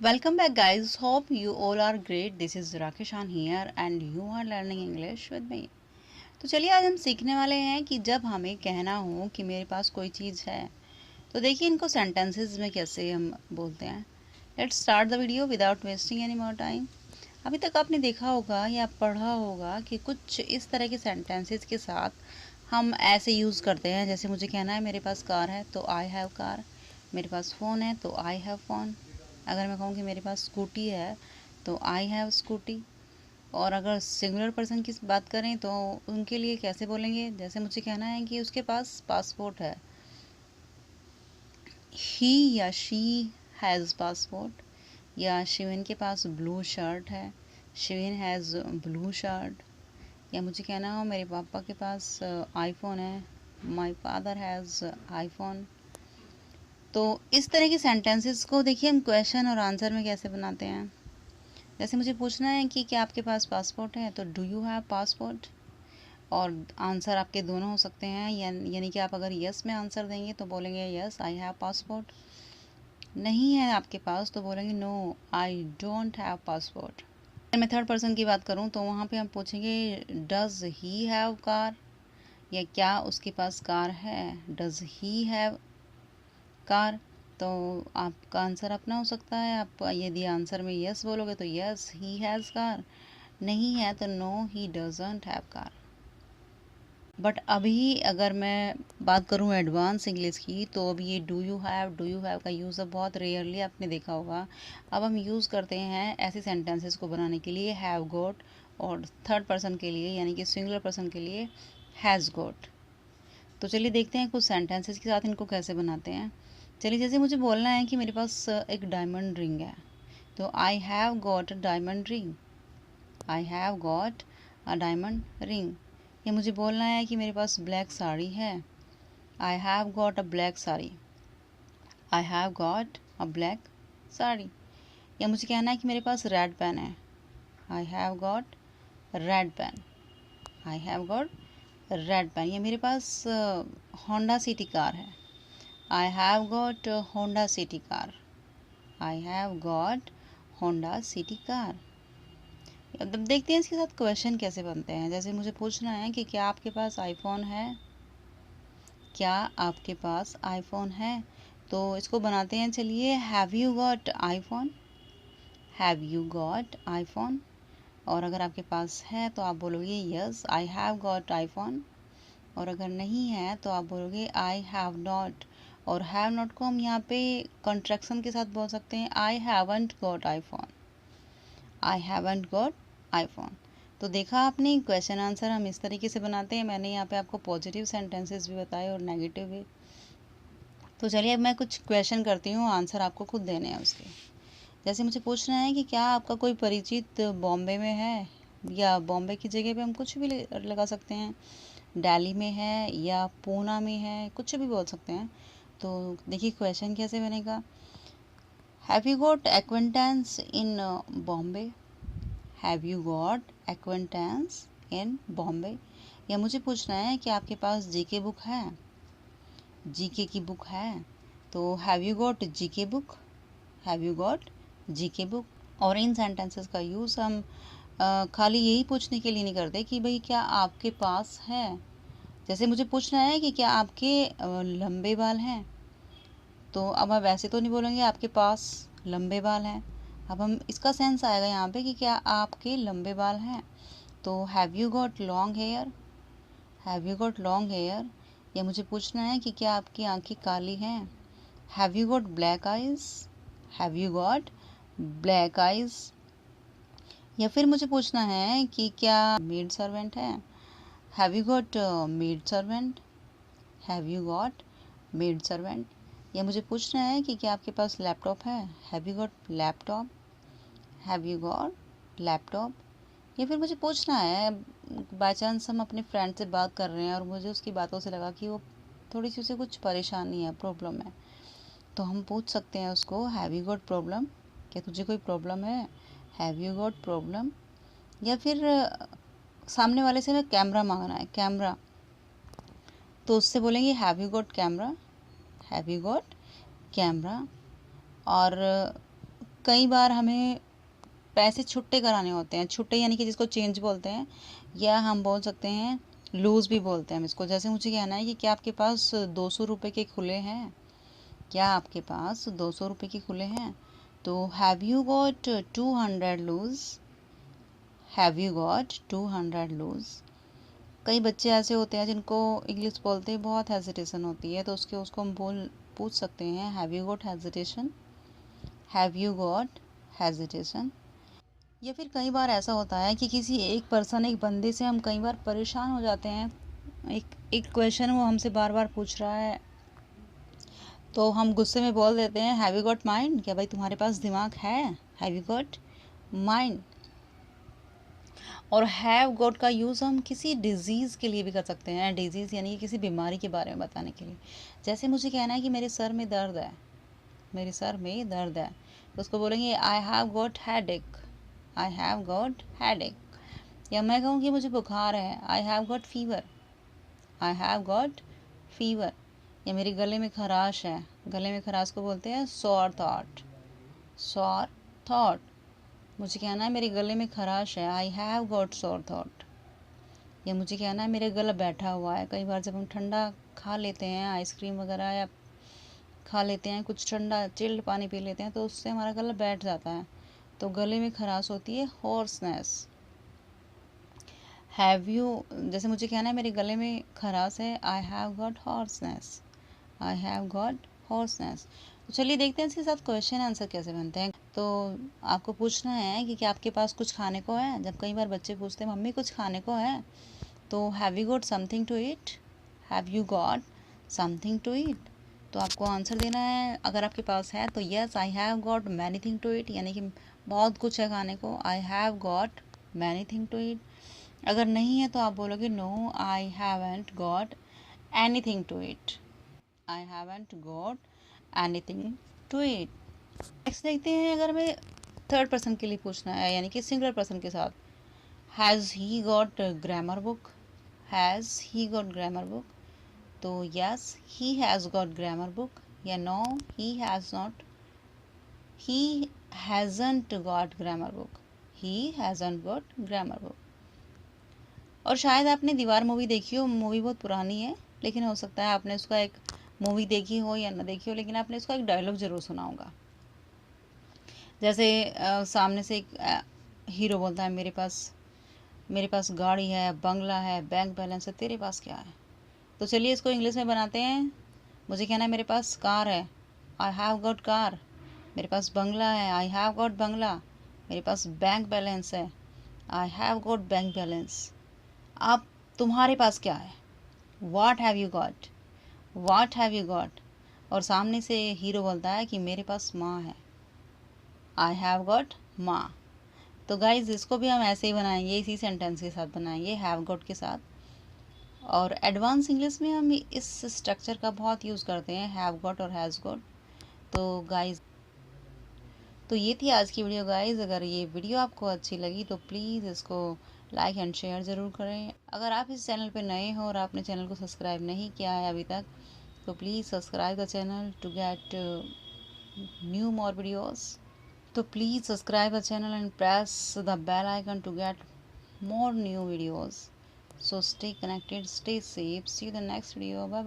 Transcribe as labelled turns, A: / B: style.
A: Welcome back, guys. Hope you all are great. This is Rakishan here and you are learning English with me. तो चलिए आज हम सीखने वाले हैं कि जब हमें कहना हो कि मेरे पास कोई चीज़ है तो देखिए इनको सेंटेंसेस में कैसे हम बोलते हैं. Let's start the video without wasting any more time. अभी तक आपने देखा होगा या पढ़ा होगा कि कुछ इस तरह के सेंटेंसेस के साथ हम ऐसे यूज़ करते हैं. जैसे मुझे कहना है मेरे पास कार है तो आई हैव कार. मेरे पास फ़ोन है तो आई हैव फ़ोन. अगर मैं कहूँ कि मेरे पास स्कूटी है तो आई हैव स्कूटी. और अगर सिंगुलर पर्सन की बात करें तो उनके लिए कैसे बोलेंगे. जैसे मुझे कहना है कि उसके पास पासपोर्ट है. ही या शी हैज़ पासपोर्ट. या शिविन के पास ब्लू शर्ट है. Shivin has blue shirt. या मुझे कहना हो मेरे पापा के पास आईफोन है. My father has iPhone. तो इस तरह के सेंटेंसेस को देखिए हम क्वेश्चन और आंसर में कैसे बनाते हैं. जैसे मुझे पूछना है कि क्या आपके पास पासपोर्ट है तो डू यू हैव पासपोर्ट. और आंसर आपके दोनों हो सकते हैं. यानी कि आप अगर यस में आंसर देंगे तो बोलेंगे यस आई हैव पासपोर्ट. नहीं है आपके पास तो बोलेंगे no I don't have passport. अगर मैं थर्ड पर्सन की बात करूं तो वहाँ पे हम पूछेंगे डज ही हैव कार. या क्या उसके पास कार है. Does he have car. तो आपका आंसर अपना हो सकता है. आप यदि आंसर में यस बोलोगे तो यस ही हैज़ कार. नहीं है तो no he doesn't have car. But अभी अगर मैं बात करूं एडवांस इंग्लिश की तो अभी ये डू यू हैव का यूज़ अब बहुत रेयरली आपने देखा होगा. अब हम यूज़ करते हैं ऐसे सेंटेंसेस को बनाने के लिए हैव गॉट. और थर्ड पर्सन के लिए यानी कि सिंगुलर पर्सन के लिए हैज़ गॉट. तो चलिए देखते हैं कुछ सेंटेंसेस के साथ इनको कैसे बनाते हैं. चलिए जैसे मुझे बोलना है कि मेरे पास एक डायमंड रिंग है तो आई have got a diamond ring. I have got a diamond ring. या मुझे बोलना है कि मेरे पास ब्लैक साड़ी है. I have got a black sari. I have got a black sari. या मुझे कहना है कि मेरे पास रेड पेन है. I have got red pen. I have got red pen. या मेरे पास होंडा सिटी कार है. I have got Honda City car. I have got Honda City car. अब देखते हैं इसके साथ क्वेश्चन कैसे बनते हैं. जैसे मुझे पूछना है कि क्या आपके पास आईफोन है. क्या आपके पास आईफोन है तो इसको बनाते हैं. चलिए have you got iPhone. Have you got iPhone. और अगर आपके पास है तो आप बोलोगे yes I have got iPhone. और अगर नहीं है तो आप बोलोगे आई हैव नॉट. और हैव नॉट को हम यहाँ पे कंट्रैक्शन के साथ बोल सकते हैं आई हैवंट गॉट आईफोन. आई हैवंट गॉट आईफोन. तो देखा आपने क्वेश्चन आंसर हम इस तरीके से बनाते हैं. मैंने यहाँ पे आपको पॉजिटिव सेंटेंसेस भी बताए और नेगेटिव भी. तो चलिए अब मैं कुछ क्वेश्चन करती हूँ. आंसर आपको खुद देने हैं उसके. जैसे मुझे पूछना है कि क्या आपका कोई परिचित बॉम्बे में है. या बॉम्बे की जगह पे हम कुछ भी लगा सकते हैं. दिल्ली में है या पूना में है कुछ भी बोल सकते हैं. तो देखिए क्वेश्चन कैसे बनेगा. Have you got acquaintance in Bombay. Have you got acquaintance in Bombay. या मुझे पूछना है कि आपके पास जीके बुक है. जीके की बुक है तो have you got GK book. Have you got GK book. और इन सेंटेंसेस का यूज़ हम खाली यही पूछने के लिए नहीं करते कि भाई क्या आपके पास है. जैसे मुझे पूछना है कि क्या आपके लंबे बाल हैं तो अब हम वैसे तो नहीं बोलेंगे आपके पास लंबे बाल हैं. अब हम इसका सेंस आएगा यहाँ पे कि क्या आपके लंबे बाल हैं. तो have you got long hair. Have you got long hair. या मुझे पूछना है कि क्या आपकी आंखें काली हैं. Have you got black eyes. Have you got black eyes. या फिर मुझे पूछना है कि क्या मेड सर्वेंट है. Have you got maid servant. Have you got maid servant. या मुझे पूछना है कि क्या आपके पास लैपटॉप है. Have you got laptop. Have you got laptop. या फिर मुझे पूछना है बाय चांस हम अपने फ्रेंड से बात कर रहे हैं और मुझे उसकी बातों से लगा कि वो थोड़ी सी उसे कुछ परेशानी है प्रॉब्लम है तो हम पूछ सकते हैं उसको हैव यू गॉट प्रॉब्लम. क्या तुझे कोई प्रॉब्लम है. Have you got problem. या फिर सामने वाले से हमें कैमरा मांगना है कैमरा तो उससे बोलेंगे have you got camera. Have you got camera. और कई बार हमें पैसे छुट्टे कराने होते हैं, छुट्टे यानी कि जिसको चेंज बोलते हैं, या हम बोल सकते हैं लूज़ भी बोलते हैं हम इसको। जैसे मुझे कहना है कि क्या आपके पास 200 रुपये के खुले हैं, क्या आपके पास 200 रुपये के खुले हैं, तो have you got 200 loose, have you got 200 loose. कई बच्चे ऐसे होते हैं जिनको इंग्लिश बोलते ही बहुत हेजिटेशन होती है, तो उसको हम पूछ सकते हैं have you got hesitation, have you got hesitation. या फिर कई बार ऐसा होता है कि किसी एक पर्सन, एक बंदे से हम कई बार परेशान हो जाते हैं, एक क्वेश्चन वो हमसे बार बार पूछ रहा है, तो हम गुस्से में बोल देते हैं हैव यू गॉट माइंड, क्या भाई तुम्हारे पास दिमाग है, हैव यू गॉट माइंड। और हैव गॉट का यूज़ हम किसी डिजीज़ के लिए भी कर सकते हैं, डिजीज़ यानी कि किसी बीमारी के बारे में बताने के लिए। जैसे मुझे कहना है कि मेरे सर में दर्द है, मेरे सर में दर्द है, तो उसको बोलेंगे आई have got headache, I have got headache. या मैं कहूँ कि मुझे बुखार है, I have got fever, I have got fever. या मेरे गले में खराश है, गले में खराश को बोलते हैं सॉर थॉट, सॉर थॉट। मुझे कहना है मेरे गले में खराश है, आई हैव गॉट सॉर थॉट। या मुझे कहना है मेरा गला बैठा हुआ है। कई बार जब हम ठंडा खा लेते हैं, आइसक्रीम वगैरह या खा लेते हैं, कुछ ठंडा चिल्ड पानी पी लेते हैं, तो उससे हमारा गला बैठ जाता है, तो गले में खराश होती है हॉर्सनेस। हैव यू, जैसे मुझे कहना है मेरे गले में खराश है, I have got hoarseness, I have got hoarseness. तो चलिए देखते हैं इसके साथ क्वेश्चन आंसर कैसे बनते हैं। तो आपको पूछना है कि क्या आपके पास कुछ खाने को है। जब कई बार बच्चे पूछते हैं मम्मी कुछ खाने को है, तो have you got something to eat, have you got something to eat. तो आपको आंसर देना है, अगर आपके पास है तो yes I have got many thing to eat, यानी कि बहुत कुछ है खाने को, I have got many thing to eat. अगर नहीं है तो आप बोलोगे no I haven't got anything to eat, I haven't got anything to eat. Next देखते हैं, अगर हमें थर्ड पर्सन के लिए पूछना है यानी कि सिंगुलर पर्सन के साथ, has he got grammar book, has he got grammar book. तो yes he has got grammar book, या no he has not, he hasn't got grammar book, he hasn't got grammar book. और शायद आपने दीवार movie देखी हो, movie बहुत पुरानी है, लेकिन हो सकता है आपने उसका एक मूवी देखी हो या ना देखी हो, लेकिन आपने उसका एक डायलॉग ज़रूर सुना होगा। जैसे सामने से एक हीरो बोलता है मेरे पास गाड़ी है, बंगला है, बैंक बैलेंस है, तेरे पास क्या है। तो चलिए इसको इंग्लिश में बनाते हैं। मुझे कहना है मेरे पास कार है, आई हैव गॉट कार। मेरे पास बंगला है, आई हैव गॉट बंगला। मेरे पास बैंक बैलेंस है, I have got bank balance. आप, तुम्हारे पास क्या है, what have you got, what have you got. और सामने से हीरो बोलता है कि मेरे पास माँ है, आई हैव गॉट माँ। तो गाइज इसको भी हम ऐसे ही बनाएंगे, इसी सेंटेंस के साथ बनाएंगे, हैव गॉट के साथ। और एडवांस इंग्लिश में हम इस स्ट्रक्चर का बहुत यूज़ करते हैं, हैव गॉट और हैज़ गॉट। तो गाइज, तो ये थी आज की वीडियो गाइज। अगर ये वीडियो आपको अच्छी लगी तो प्लीज़ इसको लाइक एंड शेयर ज़रूर करें। अगर आप इस चैनल पे नए हो और आपने चैनल को सब्सक्राइब नहीं किया है अभी तक, तो please subscribe the channel to get new more videos. So please subscribe the channel and press the bell icon to get more new videos. So stay connected, stay safe. See you in the next video. Bye bye.